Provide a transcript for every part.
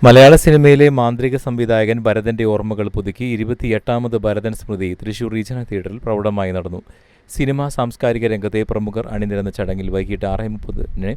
മലയാള സിനിമയിലെ മാന്ത്രിക സംവിധായകൻ ഭരതന്റെ ഓർമ്മകൾ പുതുക്കി 28ാമത് ഭരതൻ സ്മൃതി തൃശൂർ റീജിയണൽ തിയേറ്ററിൽ പ്രൗഢമായി നടന്നു. സിനിമാ സാംസ്കാരിക രംഗത്തെ പ്രമുഖർ അണിനിരന്ന ചടങ്ങിൽ വൈകിട്ട് 6:30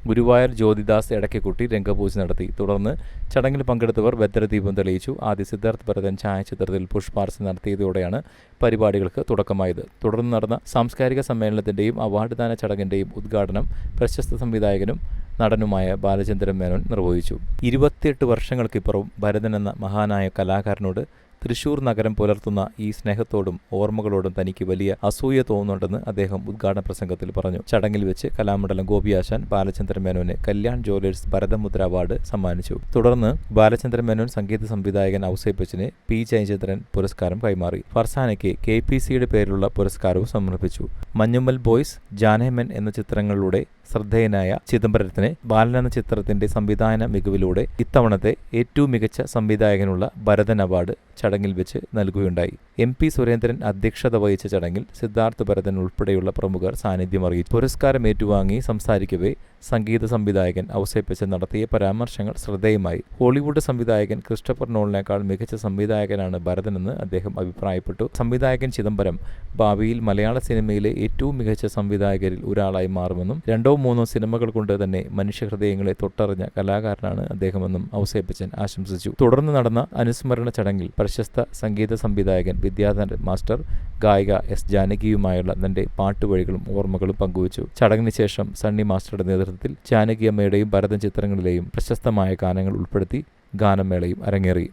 ഗുരുവായൂർ ജ്യോതിദാസ് എടയ്ക്കക്കുട്ടി രംഗപൂജ നടത്തി. തുടർന്ന് ചടങ്ങിൽ പങ്കെടുത്തവർ ബദ്ധരദീപം തെളിയിച്ചു. ആദ്യ സിദ്ധാർത്ഥ് ഭരതൻ ഛായാചിത്രത്തിൽ പുഷ്പാർച്ചന നടത്തിയതോടെയാണ് പരിപാടികൾക്ക് തുടക്കമായത്. തുടർന്ന് നടന്ന സാംസ്കാരിക സമ്മേളനത്തിന്റെയും അവാർഡ് ദാന ചടങ്ങിന്റെയും ഉദ്ഘാടനം പ്രശസ്ത സംവിധായകനും നടനുമായ ബാലചന്ദ്രൻ മേനോൻ നിർവഹിച്ചു. 28 വർഷങ്ങൾക്കിപ്പുറവും ഭരതൻ എന്ന മഹാനായ കലാകാരനോട് തൃശൂർ നഗരം പുലർത്തുന്ന ഈ സ്നേഹത്തോടും ഓർമ്മകളോടും തനിക്ക് വലിയ അസൂയ തോന്നുന്നുണ്ടെന്ന് അദ്ദേഹം ഉദ്ഘാടന പ്രസംഗത്തിൽ പറഞ്ഞു. ചടങ്ങിൽ വെച്ച് കലാമണ്ഡലം ഗോപിയാശാൻ ബാലചന്ദ്രൻ മേനോന് കല്യാൺ ജ്വല്ലേഴ്സ് ഭരതമുദ്ര അവാർഡ് സമ്മാനിച്ചു. തുടർന്ന് ബാലചന്ദ്രൻ മേനോൻ സംഗീത സംവിധായകൻ ഔസേപ്പച്ചന് പി ജയചന്ദ്രൻ പുരസ്കാരം കൈമാറി. ഫർസാനയ്ക്ക് KPCയുടെ പേരിലുള്ള പുരസ്കാരവും സമർപ്പിച്ചു. മഞ്ഞുമ്മൽ ബോയ്സ്, ജാനേമൻ എന്ന ചിത്രങ്ങളിലൂടെ ശ്രദ്ധേയനായ ചിദംബരത്തിന് ബാലൻ എന്ന ചിത്രത്തിന്റെ സംവിധാന മികവിലൂടെ ഇത്തവണത്തെ ഏറ്റവും മികച്ച സംവിധായകനുള്ള ഭരതൻ അവാർഡ് ചടങ്ങിൽ വെച്ച് നൽകുകയുണ്ടായി. MP സുരേന്ദ്രൻ അധ്യക്ഷത വഹിച്ച ചടങ്ങിൽ സിദ്ധാർത്ഥ് ഭരതൻ ഉൾപ്പെടെയുള്ള പ്രമുഖർ സാന്നിധ്യം അറിയിച്ചു. പുരസ്കാരം ഏറ്റുവാങ്ങി സംസാരിക്കവേ സംഗീത സംവിധായകൻ ഔസേപ്പച്ചൻ നടത്തിയ പരാമർശങ്ങൾ ശ്രദ്ധേയമായി. ഹോളിവുഡ് സംവിധായകൻ ക്രിസ്റ്റഫർ നോളനേക്കാൾ മികച്ച സംവിധായകനാണ് ഭരതനെന്ന് അദ്ദേഹം അഭിപ്രായപ്പെട്ടു. സംവിധായകൻ ചിദംബരം ഭാവിയിൽ മലയാള സിനിമയിലെ ഏറ്റവും മികച്ച സംവിധായകരിൽ ഒരാളായി മാറുമെന്നും 2-3 സിനിമകൾ കൊണ്ട് തന്നെ മനുഷ്യഹൃദയങ്ങളെ തൊട്ടറിഞ്ഞ കലാകാരനാണ് അദ്ദേഹമെന്നും ഔസേപ്പച്ചൻ ആശംസിച്ചു. തുടർന്ന് നടന്ന അനുസ്മരണ ചടങ്ങിൽ പ്രശസ്ത സംഗീത സംവിധായകൻ വിദ്യാധരൻ മാസ്റ്റർ ഗായിക S ജാനകിയുമായുള്ള തന്റെ പാട്ടുവഴികളും ഓർമ്മകളും പങ്കുവച്ചു. ചടങ്ങിന് ശേഷം സണ്ണി മാസ്റ്ററുടെ നേതൃത്വത്തിൽ ജാനകി അമ്മയുടെയും ഭരതൻ ചിത്രങ്ങളിലെയും പ്രശസ്തമായ ഗാനങ്ങൾ ഉൾപ്പെടുത്തി ഗാനമേളയും അരങ്ങേറി.